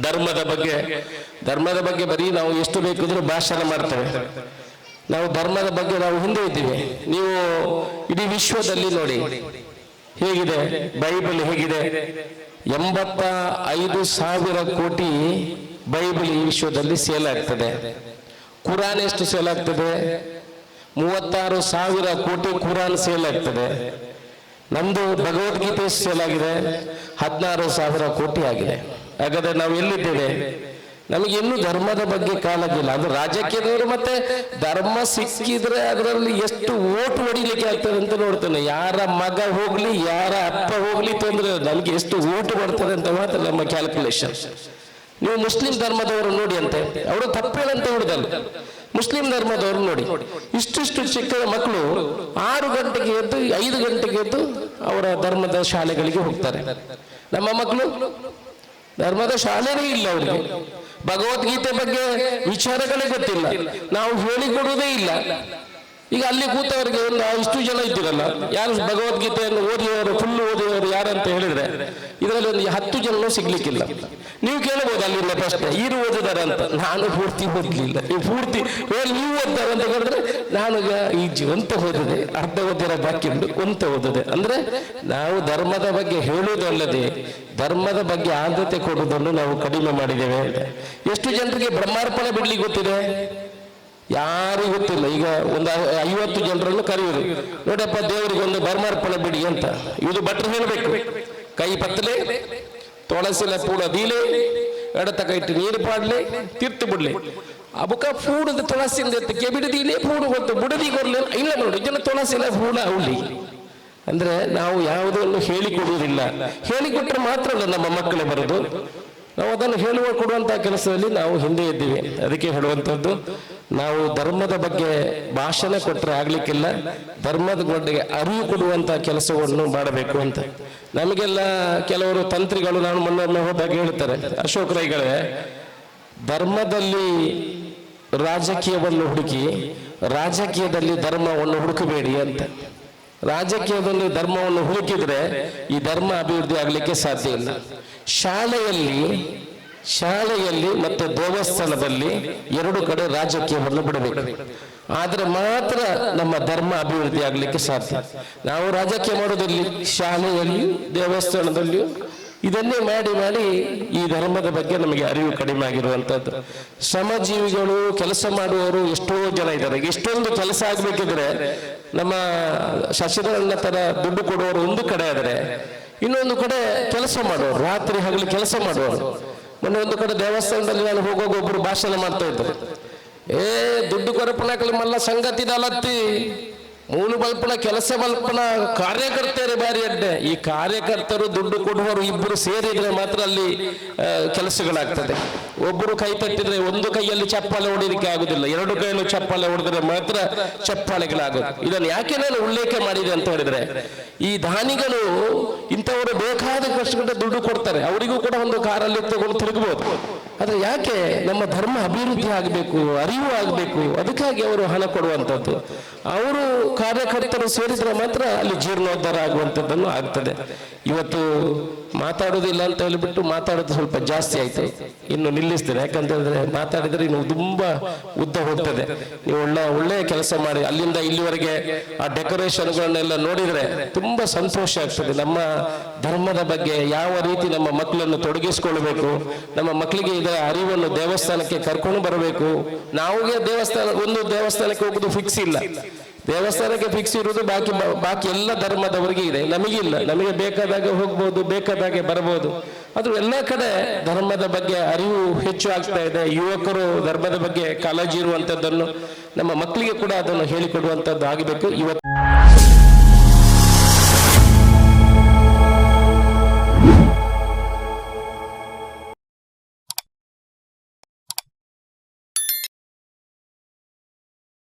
ಧರ್ಮದ ಬಗ್ಗೆ ಬರೀ ನಾವು ಎಷ್ಟು ಬೇಕಿದ್ರೂ ಭಾಷಣ ಮಾಡ್ತೇವೆ. ನಾವು ಧರ್ಮದ ಬಗ್ಗೆ ನಾವು ಹಿಂದೆ ಇದ್ದೀವಿ. ನೀವು ಇಡೀ ವಿಶ್ವದಲ್ಲಿ ನೋಡಿ ಹೇಗಿದೆ, ಬೈಬಲ್ ಹೇಗಿದೆ. 85,000 ಕೋಟಿ ಬೈಬಲ್ ಈ ವಿಶ್ವದಲ್ಲಿ ಸೇಲ್ ಆಗ್ತದೆ. ಕುರಾನ್ ಎಷ್ಟು ಸೇಲ್ ಆಗ್ತದೆ? 36,000 ಕೋಟಿ ಕುರಾನ್ ಸೇಲ್ ಆಗ್ತದೆ. ನಮ್ದು ಭಗವದ್ಗೀತೆ ಸೇಲ್ ಆಗಿದೆ 16,000 ಕೋಟಿ ಆಗಿದೆ. ಹಾಗಾದ್ರೆ ನಾವು ಎಲ್ಲಿದ್ದೇವೆ? ನಮಗೆ ಇನ್ನೂ ಧರ್ಮದ ಬಗ್ಗೆ ಕಾಳಜಿಲ್ಲ. ಅದು ರಾಜಕೀಯದವರು ಮತ್ತೆ ಧರ್ಮ ಸಿಕ್ಕಿದ್ರೆ ಅದರಲ್ಲಿ ಎಷ್ಟು ಓಟ್ ಹೊಡಿಲಿಕ್ಕೆ ಆಗ್ತದೆ ಅಂತ ನೋಡ್ತಾನೆ. ಯಾರ ಮಗ ಹೋಗ್ಲಿ, ಯಾರ ಅಪ್ಪ ಹೋಗ್ಲಿ ತೊಂದ್ರೆ, ನಮ್ಗೆ ಎಷ್ಟು ಓಟ್ ಬರ್ತದೆ ಅಂತ ಮಾತ್ರ ನಮ್ಮ ಕ್ಯಾಲ್ಕುಲೇಷನ್. ನೀವು ಮುಸ್ಲಿಂ ಧರ್ಮದವರು ನೋಡಿ ಅಂತೆ, ಅವರು ತಪ್ಪೇನಂತ ಹೇಳುದಲ್ಲ. ಮುಸ್ಲಿಂ ಧರ್ಮದವರು ನೋಡಿ, ಇಷ್ಟಿಷ್ಟು ಚಿಕ್ಕ ಮಕ್ಕಳು 6 ಗಂಟೆಗೆ ಎದ್ದು 5 ಗಂಟೆಗೆ ಎದ್ದು ಅವರ ಧರ್ಮದ ಶಾಲೆಗಳಿಗೆ ಹೋಗ್ತಾರೆ. ನಮ್ಮ ಮಕ್ಕಳು ಧರ್ಮದ ಶಾಲೆನೇ ಇಲ್ಲ, ಅವರಿಗೆ ಭಗವದ್ಗೀತೆ ಬಗ್ಗೆ ವಿಚಾರಗಳೇ ಗೊತ್ತಿಲ್ಲ, ನಾವು ಹೇಳಿಕೊಡುವುದೇ ಇಲ್ಲ. ಈಗ ಅಲ್ಲಿ ಕೂತವರಿಗೆ ಒಂದು ಇಷ್ಟು ಜನ ಇದ್ದೀರಲ್ಲ, ಯಾರು ಭಗವದ್ಗೀತೆಯನ್ನು ಓದಿದವರು, ಫುಲ್ ಓದಿದವರು ಯಾರಂತ ಹೇಳಿದ್ರೆ ಇದರಲ್ಲಿ ಒಂದು 10 ಜನನೂ ಸಿಗ್ಲಿಕ್ಕಿಲ್ಲ. ನೀವು ಕೇಳಬಹುದು ಅಲ್ಲಿಂದ ಪ್ರಶ್ನೆ, ಇರು ಓದಿದಾರೆ ಅಂತ. ನಾನು ಪೂರ್ತಿ ಓದಲಿಲ್ಲ. ನೀವು ಪೂರ್ತಿ ನೀವು ಓದ್ತಾರೆ ಅಂತ ಹೇಳಿದ್ರೆ ನಾನು ಒಂತ ಓದಿದೆ, ಅರ್ಧ ಓದಿರೋ ಬಾಕಿ ಉಂಟು, ಒಂತ ಓದಿದೆ. ಅಂದ್ರೆ ನಾವು ಧರ್ಮದ ಬಗ್ಗೆ ಹೇಳುವುದಲ್ಲದೆ ಧರ್ಮದ ಬಗ್ಗೆ ಆದ್ಯತೆ ಕೊಡುವುದನ್ನು ನಾವು ಕಡಿಮೆ ಮಾಡಿದ್ದೇವೆ. ಎಷ್ಟು ಜನರಿಗೆ ಬ್ರಹ್ಮಾರ್ಪಣೆ ಬಿಡ್ಲಿಕ್ಕೆ ಗೊತ್ತಿದೆ? ಯಾರಿಗೂ ಗೊತ್ತಿಲ್ಲ. ಈಗ ಒಂದು 50 ಜನರನ್ನು ಕರೆಯುವುದು, ನೋಡಪ್ಪ ದೇವರಿಗೆ ಒಂದು ಬ್ರಹ್ಮಾರ್ಪಣೆ ಬಿಡಿ ಅಂತ. ಇದು ಭಟ್ರು ಹೇಳಬೇಕು. ಕೈ ಪತ್ತಲೆ ತುಳಸಿಲ ಪೂಡ ದೀಲೆ ಎಡತ ಕೈಟ್ಟು ನೀರು ಪಾಡ್ಲೆ ತೀರ್ತು ಬಿಡ್ಲೆ ಅಬುಕ ಪೂಡದ ತುಳಸಿಂದ ಕೆಬಿಡದೀಲೆ ಪೂಡು ಗೊತ್ತು ಬುಡದಿ ಕೊಡ್ಲೆ ಇಲ್ಲ ನೋಡಿ ಜನ ತುಳಸಿಲ ಪೂಡ ಅವಳಿ. ಅಂದ್ರೆ ನಾವು ಯಾವುದನ್ನು ಹೇಳಿಕೊಡುವುದಿಲ್ಲ. ಹೇಳಿಕೊಟ್ರೆ ಮಾತ್ರ ಅಲ್ಲ ನಮ್ಮ ಮಕ್ಕಳೇ ಬರೋದು. ನಾವು ಅದನ್ನು ಕೊಡುವಂತಹ ಕೆಲಸದಲ್ಲಿ ನಾವು ಹಿಂದೆ ಇದ್ದೀವಿ. ಅದಕ್ಕೆ ಹೇಳುವಂಥದ್ದು, ನಾವು ಧರ್ಮದ ಬಗ್ಗೆ ಭಾಷಣ ಕೊಟ್ಟರೆ ಆಗ್ಲಿಕ್ಕಿಲ್ಲ, ಧರ್ಮದ ಬಗ್ಗೆ ಅರಿವು ಕೊಡುವಂತಹ ಕೆಲಸವನ್ನು ಮಾಡಬೇಕು ಅಂತ. ನಮಗೆಲ್ಲ ಕೆಲವರು ತಂತ್ರಿಗಳು, ನಾನು ಮೊನ್ನೆ ಹೋದಾಗ ಹೇಳ್ತಾರೆ, ಅಶೋಕ್ ರೈಗಳೇ, ಧರ್ಮದಲ್ಲಿ ರಾಜಕೀಯವನ್ನು ಹುಡುಕಿ ರಾಜಕೀಯದಲ್ಲಿ ಧರ್ಮವನ್ನು ಹುಡುಕಬೇಡಿ ಅಂತ. ರಾಜಕೀಯದಲ್ಲಿ ಧರ್ಮವನ್ನು ಹುಡುಕಿದ್ರೆ ಈ ಧರ್ಮ ಅಭಿವೃದ್ಧಿ ಆಗಲಿಕ್ಕೆ ಸಾಧ್ಯ ಇಲ್ಲ. ಶಾಲೆಯಲ್ಲಿ ಮತ್ತು ದೇವಸ್ಥಾನದಲ್ಲಿ 2 ಕಡೆ ರಾಜಕೀಯವನ್ನು ಬಿಡಬೇಕು. ಆದ್ರೆ ಮಾತ್ರ ನಮ್ಮ ಧರ್ಮ ಅಭಿವೃದ್ಧಿ ಆಗಲಿಕ್ಕೆ ಸಾಧ್ಯ. ನಾವು ರಾಜಕೀಯ ಮಾಡೋದಲ್ಲಿ ಶಾಲೆಯಲ್ಲಿಯೂ ದೇವಸ್ಥಾನದಲ್ಲಿಯೂ ಇದನ್ನೇ ಮಾಡಿ ಈ ಧರ್ಮದ ಬಗ್ಗೆ ನಮಗೆ ಅರಿವು ಕಡಿಮೆ ಆಗಿರುವಂತದ್ದು. ಶ್ರಮಜೀವಿಗಳು, ಕೆಲಸ ಮಾಡುವವರು ಎಷ್ಟೋ ಜನ ಇದ್ದಾರೆ. ಎಷ್ಟೊಂದು ಕೆಲಸ ಆಗ್ಬೇಕಿದ್ರೆ ನಮ್ಮ ಶಶಿಧರಣ್ಣ ತರ ದುಡ್ಡು ಕೊಡುವವರು ಒಂದು ಕಡೆ ಆದರೆ, ಇನ್ನೊಂದು ಕಡೆ ಕೆಲಸ ಮಾಡುವವರು, ರಾತ್ರಿ ಹಗಲು ಕೆಲಸ ಮಾಡುವವರು. ಮೊನ್ನೆ ಒಂದು ಕಡೆ ದೇವಸ್ಥಾನದಲ್ಲಿ ನಾನು ಹೋಗುವಾಗ ಒಬ್ರು ಭಾಷಣ ಮಾಡ್ತಾ ಇದ್ರು. ದುಡ್ಡು ಕೊರಪಣಕಲಿ ಮಲ್ಲ ಸಂಗತಿ ದಲತ್ತಿ ಮೂಲ ಬಲ್ಪನ ಕೆಲಸ ಬಲ್ಪನ ಕಾರ್ಯಕರ್ತರೇ ಬಾರಿ ಅಡ್ಡೆ. ಈ ಕಾರ್ಯಕರ್ತರು ದುಡ್ಡು ಕೊಡುವವರು ಇಬ್ಬರು ಸೇರಿದ್ರೆ ಮಾತ್ರ ಅಲ್ಲಿ ಕೆಲಸಗಳಾಗ್ತದೆ. ಒಬ್ಬರು ಕೈ ತಟ್ಟಿದ್ರೆ ಒಂದು ಕೈಯಲ್ಲಿ ಚಪ್ಪಾಳೆ ಹೊಡಿಲಿಕ್ಕೆ ಆಗುದಿಲ್ಲ, 2 ಕೈಯಲ್ಲೂ ಚಪ್ಪಾಳೆ ಹೊಡೆದ್ರೆ ಮಾತ್ರ ಚಪ್ಪಾಳೆಗಳಾಗೋದು. ಇದನ್ನು ಯಾಕೆ ನಾನು ಉಲ್ಲೇಖ ಮಾಡಿದೆ ಅಂತ ಹೇಳಿದ್ರೆ, ಈ ದಾನಿಗಳು ಇಂಥವರು ಬೇಕಾದ ಕಷ್ಟಪಟ್ಟು ದುಡ್ಡು ಕೊಡ್ತಾರೆ, ಅವರಿಗೂ ಕೂಡ ಒಂದು ಕಾರಲ್ಲಿ ತಗೊಂಡು ತಿರುಗಬಹುದು. ಆದ್ರೆ ಯಾಕೆ ನಮ್ಮ ಧರ್ಮ ಅಭಿವೃದ್ಧಿ ಆಗಬೇಕು, ಅರಿವು ಆಗಬೇಕು, ಅದಕ್ಕಾಗಿ ಅವರು ಹಣ ಕೊಡುವಂಥದ್ದು. ಅವರು ಕಾರ್ಯಕರ್ತರು ಸೇರಿದ್ರೆ ಮಾತ್ರ ಅಲ್ಲಿ ಜೀರ್ಣೋದ್ಧಾರ ಆಗುವಂಥದ್ದನ್ನು ಆಗ್ತದೆ. ಇವತ್ತು ಮಾತಾಡೋದಿಲ್ಲ ಅಂತ ಹೇಳಿಬಿಟ್ಟು ಮಾತಾಡೋದು ಸ್ವಲ್ಪ ಜಾಸ್ತಿ ಆಯ್ತು, ಇನ್ನು ನಿಲ್ಲಿಸ್ತೇನೆ. ಯಾಕಂತಂದ್ರೆ ಮಾತಾಡಿದ್ರೆ ಇನ್ನು ತುಂಬಾ ಉದ್ದ ಹೋಗ್ತದೆ. ನೀವು ಒಳ್ಳೆಯ ಕೆಲಸ ಮಾಡಿ ಅಲ್ಲಿಂದ ಇಲ್ಲಿವರೆಗೆ ಆ ಡೆಕೋರೇಷನ್ಗಳನ್ನೆಲ್ಲ ನೋಡಿದ್ರೆ ತುಂಬಾ ಸಂತೋಷ ಆಗ್ತದೆ. ನಮ್ಮ ಧರ್ಮದ ಬಗ್ಗೆ ಯಾವ ರೀತಿ ನಮ್ಮ ಮಕ್ಕಳನ್ನು ತೊಡಗಿಸಿಕೊಳ್ಬೇಕು, ನಮ್ಮ ಮಕ್ಕಳಿಗೆ ಇದರ ಅರಿವನ್ನು ದೇವಸ್ಥಾನಕ್ಕೆ ಕರ್ಕೊಂಡು ಬರಬೇಕು. ನಾವು ಒಂದು ದೇವಸ್ಥಾನಕ್ಕೆ ಹೋಗುದು ಫಿಕ್ಸ್ ಇಲ್ಲ, ದೇವಸ್ಥಾನಕ್ಕೆ ಫಿಕ್ಸ್ ಇರುವುದು ಬಾಕಿ ಎಲ್ಲ ಧರ್ಮದವರಿಗೆ ಇದೆ, ನಮಗಿಲ್ಲ. ನಮಗೆ ಬೇಕಾದಾಗ ಹೋಗ್ಬೋದು, ಬೇಕಾದಾಗೆ ಬರಬಹುದು. ಅದು ಎಲ್ಲ ಕಡೆ ಧರ್ಮದ ಬಗ್ಗೆ ಅರಿವು ಹೆಚ್ಚು ಆಗ್ತಾ ಇದೆ. ಯುವಕರು ಧರ್ಮದ ಬಗ್ಗೆ ಕಾಳಜಿ ಇರುವಂತದ್ದನ್ನು ನಮ್ಮ ಮಕ್ಕಳಿಗೆ ಕೂಡ ಅದನ್ನು ಹೇಳಿಕೊಡುವಂತದ್ದು ಆಗಬೇಕು ಇವತ್ತು.